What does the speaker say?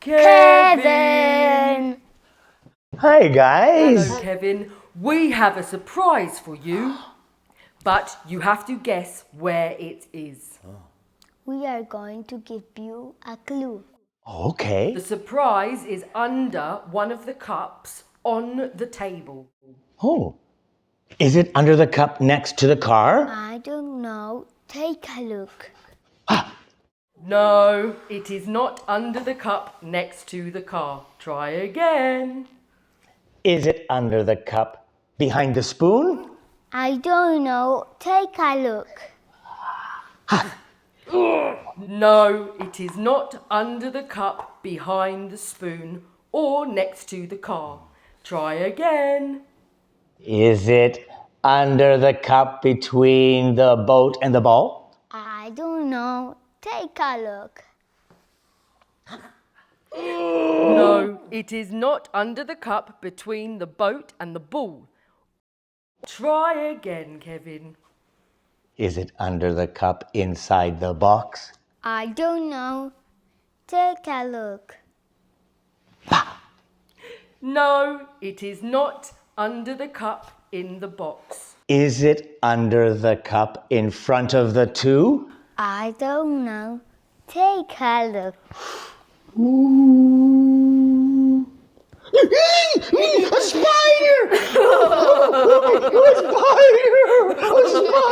Kevin! Hi, guys. Hello, Kevin. We have a surprise for you, but you have to guess where it is. We are going to give you a clue. Okay. The surprise is under one of the cups on the table. Oh. Is it under the cup next to the car? I don't know. Take a look. No, it is not under the cup next to the car. Try again. Is it under the cup behind the spoon? I don't know. Take a look. No, it is not under the cup behind the spoon or next to the car. Try again. Is it under the cup between the boat and the ball? I don't know. Take a look. No, it is not under the cup between the boat and the ball. Try again, Kevin. Is it under the cup inside the box? I don't know. Take a look. No, it is not under the cup in the box. Is it under the cup in front of the two? I don't know. Take a look. A spider! A spider! A spider!